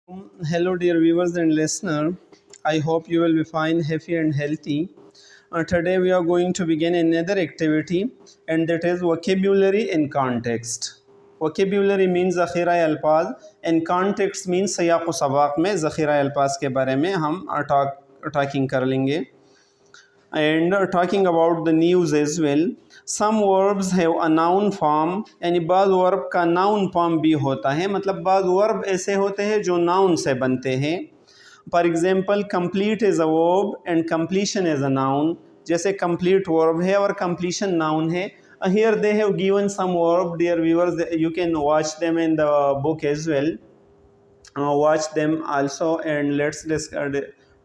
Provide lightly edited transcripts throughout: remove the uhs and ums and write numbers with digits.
Hello, dear viewers and listener. I hope you will be fine, happy, and healthy. Today, we are going to begin another activity, and that is vocabulary in context. Vocabulary means ذخیرہ الفاظ, and context means سیاق و سباق میں ذخیرہ الفاظ کے بارے میں ہم talking کر لیں گے. And talking about the news as well. Some verbs have a noun form, یعنی بعض verb کا noun form بھی ہوتا ہے. مطلب بعض verb ایسے ہوتے ہیں جو noun سے بنتے ہیں. For example, complete is a verb and completion is a noun. جیسے complete verb ہے اور completion noun ہے. Here they have given some verb, dear viewers. You can watch them in the book as well. Watch them also and let's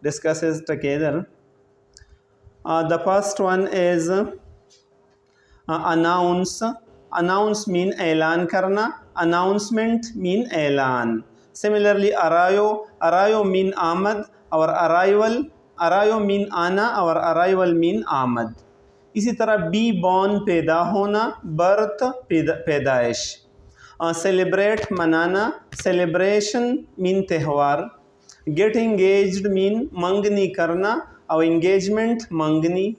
discuss it together. The first one is announce. Announce mean اعلان کرنا. Announcement mean اعلان. Similarly, arrive mean آمد اور arrival mean آنا اور arrival mean آمد. اسی طرح be born پیدا ہونا, birth پیدائش. Celebrate منانا, celebration mean تہوار. Get engaged mean منگنی کرنا اور انگیجمنٹ منگنی.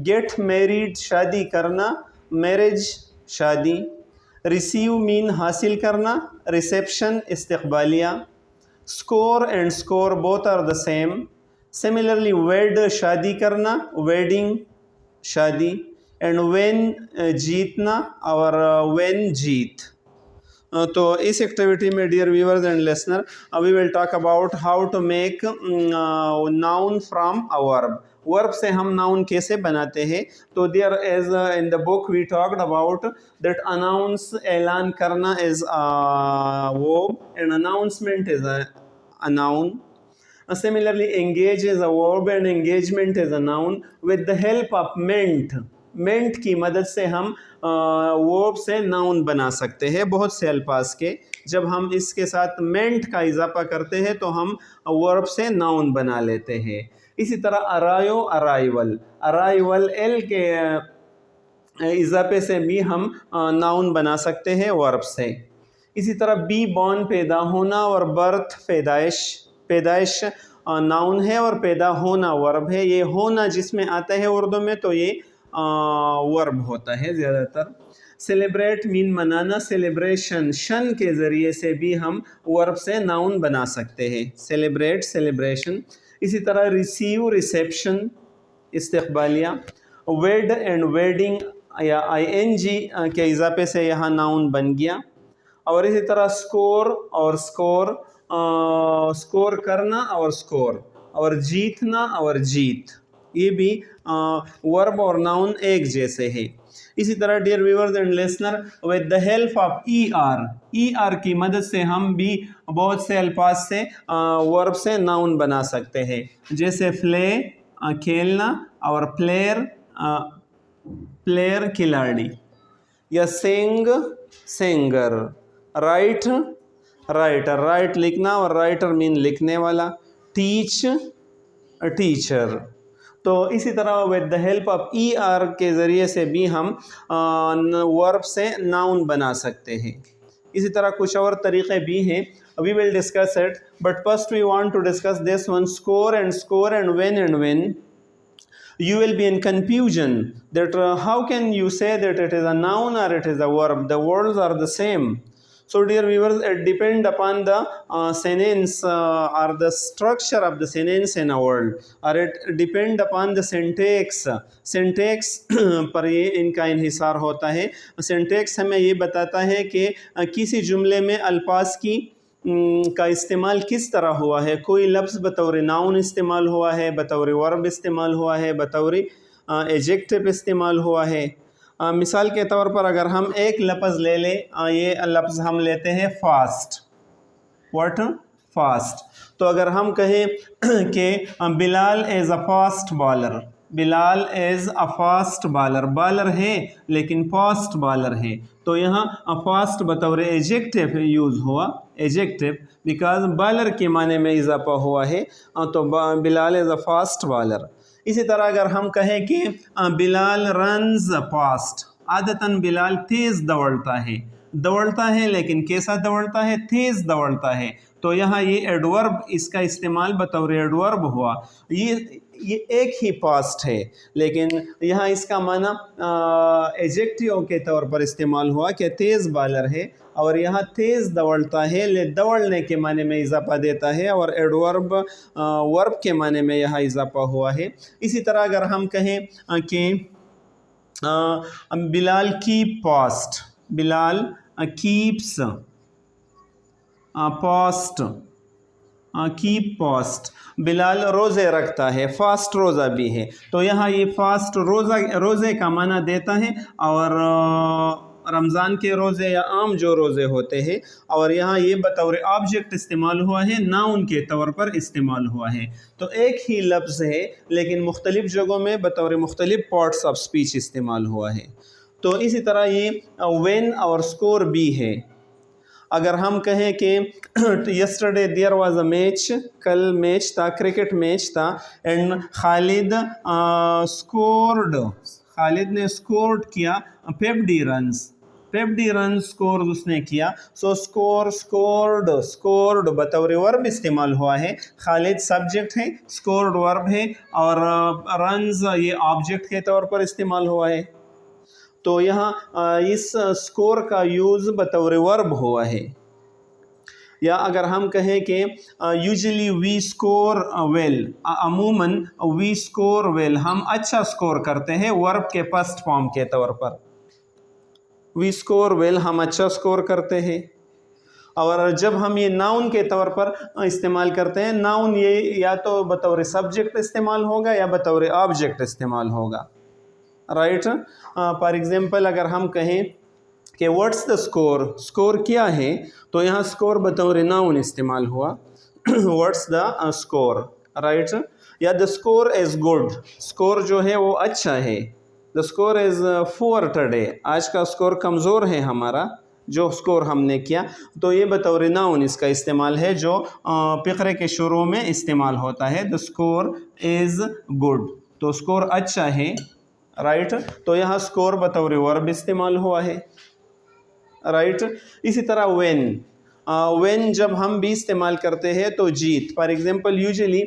گیٹ میریڈ شادی کرنا, میرج شادی. ریسیو مین حاصل کرنا, ریسیپشن استقبالیہ. Score and score both are the same. Similarly wed شادی کرنا, ویڈنگ شادی. اینڈ وین جیتنا اور وین جیت. تو اس ایکٹیویٹی میں dear viewers and listener we will talk about how to make noun from a verb. Verb سے ہم ناؤن کیسے بناتے ہیں. تو there is in the book we talked about that announce اعلان کرنا is verb and announcement is a noun. Similarly, engage is a verb and engagement is a noun. With the help of meant کی مدد سے ہم verb سے noun بنا سکتے ہیں بہت سے الفاظ کے. جب ہم اس کے ساتھ meant کا اضافہ کرتے ہیں تو ہم verb سے noun بنا لیتے ہیں. اسی طرح arrival l کے اضافے سے بھی ہم noun بنا سکتے ہیں verb سے. اسی طرح be born پیدا ہونا اور birth پیدائش ناؤن ہے اور پیدا ہونا ورب ہے. یہ ہونا جس میں آتا ہے اردو میں تو یہ ورب ہوتا ہے زیادہ تر. سیلیبریٹ مین منانا, سیلیبریشن شن کے ذریعے سے بھی ہم ورب سے ناؤن بنا سکتے ہیں. Celebrate celebration. اسی طرح ریسیو ریسیپشن استقبالیہ. ویڈ اینڈ ویڈنگ یا ing کے اضافے سے یہاں ناؤن بن گیا. اور اسی طرح اسکور اسکور کرنا اور اسکور اور جیتنا اور جیت, یہ بھی ورب اور ناؤن ایک جیسے ہے. اسی طرح dear viewers and listener with the help of ER کی مدد سے ہم بھی بہت سے الفاظ سے ورب سے ناؤن بنا سکتے ہیں. جیسے پلے کھیلنا اور پلیئر کھلاڑی. یا سنگ سنگر. رائٹ لکھنا اور رائٹر مین لکھنے والا. Teach teacher. تو اسی طرح with the help of ER کے ذریعے سے بھی ہم ورب سے ناؤن بنا سکتے ہیں. اسی طرح کچھ اور طریقے بھی ہیں. We will discuss it, but first we want to discuss this one, score and when. You will be in confusion that how can you say that it is a noun or it is a verb. The words are the same. So dear viewers, it depends upon the sentence or the structure of the sentence in a word, or it depend upon the syntax پر یہ ان کا انحصار ہوتا ہے. syntax ہمیں یہ بتاتا ہے کہ کسی جملے میں الفاظ کا استعمال کس طرح ہوا ہے. کوئی لفظ بطور ناؤن استعمال ہوا ہے, بطور ورب استعمال ہوا ہے, بطور ایجیکٹو استعمال ہوا ہے. مثال کے طور پر اگر ہم ایک لفظ لے لیں, یہ لفظ ہم لیتے ہیں فاسٹ. فاسٹ. تو اگر ہم کہیں کہ Bilal is a fast bowler. Bilal is a fast bowler ہے لیکن فاسٹ بالر ہے. تو یہاں فاسٹ بطور ایجیکٹو یوز ہوا. ایجیکٹو بیکاز بالر کے معنی میں اضافہ ہوا ہے, تو Bilal is a fast bowler. اسی طرح اگر ہم کہیں کہ بلال رنز فاسٹ, عادتاً بلال تیز دوڑتا ہے لیکن کیسا دوڑتا ہے؟ تیز دوڑتا ہے. تو یہاں یہ ایڈورب اس کا استعمال بطور ایڈورب ہوا. یہ ایک ہی پاسٹ ہے لیکن یہاں اس کا معنی ایجیکٹیو کے طور پر استعمال ہوا کہ تیز بالر ہے اور یہاں تیز دوڑتا ہے، دوڑنے کے معنی میں اضافہ دیتا ہے، اور ایڈورب ورب کے معنی میں یہاں اضافہ ہوا ہے. اسی طرح اگر ہم کہیں کہ بلال کیپ پاسٹ، بلال کیپس پاسٹ، کیپ پاسٹ، بلال روزے رکھتا ہے، فاسٹ روزہ بھی ہے. تو یہاں یہ فاسٹ روزے کا معنی دیتا ہے، اور رمضان کے روزے یا عام جو روزے ہوتے ہیں. اور یہاں یہ بطور آبجیکٹ استعمال ہوا ہے، ناؤن کے طور پر استعمال ہوا ہے. تو ایک ہی لفظ ہے لیکن مختلف جگہوں میں بطور مختلف پارٹس آف سپیچ استعمال ہوا ہے. تو اسی طرح یہ وین اور اسکور بھی ہے. اگر ہم کہیں کہ yesterday there was a match, کل میچ تھا، کرکٹ میچ تھا، اینڈ خالد اسکورڈ، خالد نے اسکورڈ کیا 50 رنز، 50 رنز اسکور اس نے کیا. سو اسکور، اسکورڈ بطور ورب استعمال ہوا ہے. خالد سبجیکٹ ہے، اسکورڈ ورب ہے، اور رنز یہ آبجیکٹ کے طور پر استعمال ہوا ہے. تو یہاں اس اسکور کا یوز بطور ورب ہوا ہے. یا اگر ہم کہیں کہ یوزلی وی اسکور ویل، عموماً وی اسکور ویل، ہم اچھا اسکور کرتے ہیں، ورب کے فرسٹ فارم کے طور پر. وی اسکور ویل، ہم اچھا اسکور کرتے ہیں. اور جب ہم یہ ناؤن کے طور پر استعمال کرتے ہیں، ناؤن یہ یا تو بطور سبجیکٹ استعمال ہوگا یا بطور آبجیکٹ استعمال ہوگا. رائٹ. فار ایگزامپل اگر ہم کہیں کہ واٹس دا اسکور، اسکور کیا ہے، تو یہاں اسکور بطور ناؤن استعمال ہوا. What's the score, right. یا the score is good, score جو ہے وہ اچھا ہے. دا اسکور از پور ٹوڈے، آج کا اسکور کمزور ہے ہمارا، جو اسکور ہم نے کیا. تو یہ بطور ناؤن اس کا استعمال ہے جو فقرے کے شروع میں استعمال ہوتا ہے. دا اسکور از گڈ، تو اسکور اچھا ہے، رائٹ. تو یہاں اسکور بطور ورب استعمال ہوا ہے، رائٹ. اسی طرح وین جب ہم بھی استعمال کرتے ہیں تو جیت. For example usually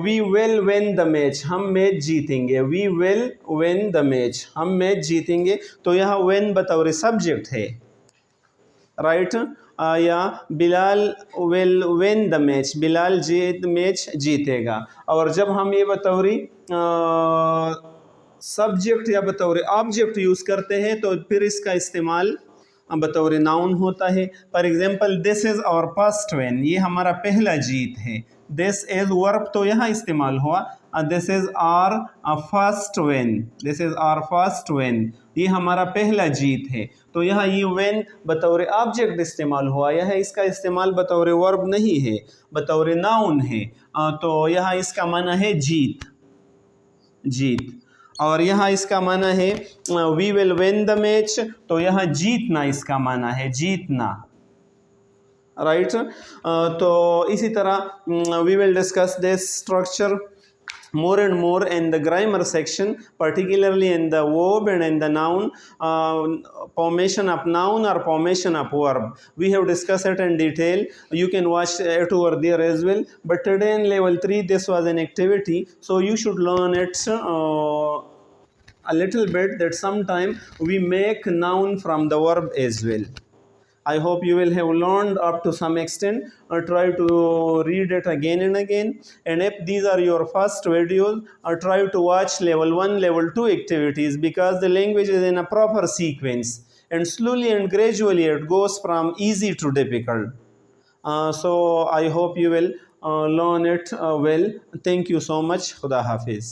we will win the match, ہم میچ جیتیں گے. We will win the match, ہم میچ جیتیں گے. تو یہاں وین بطور سبجیکٹ ہے، رائٹ. یا Bilal will win the match, بلال میچ جیتے گا. اور جب ہم یہ بطور سبجیکٹ یا بطور آبجیکٹ یوز کرتے ہیں تو پھر اس کا استعمال بطور ناؤن ہوتا ہے. فار ایگزامپل دس از اور پاسٹ وین، یہ ہمارا پہلا جیت ہے. دس از ورب تو یہاں استعمال ہوا. This is our first win, this is our first win, یہ ہمارا پہلا جیت ہے. تو یہاں یہ وین بطور آبجیکٹ استعمال ہوا، یہاں اس کا استعمال بطور ورب نہیں ہے، بطور ناؤن ہے. تو یہاں اس کا معنی ہے جیت، جیت. اور یہاں اس کا معنی ہے وی ول وین دا میچ، تو یہاں جیتنا اس کا معنی ہے، جیتنا، رائٹ. تو اسی طرح we will discuss this structure more and more in the grammar section, particularly in the verb and in the noun, formation of noun or formation of verb. We have discussed it in detail. You can watch it over there as well. But today in level 3, this was an activity, so you should learn it a little bit, that sometime we make noun from the verb as well. I hope you will have learned up to some extent. Try to read it again and again. And if these are your first videos, try to watch level 1, level 2 activities, because the language is in a proper sequence. And slowly and gradually it goes from easy to difficult. So I hope you will learn it well. Thank you so much. Khuda Hafiz.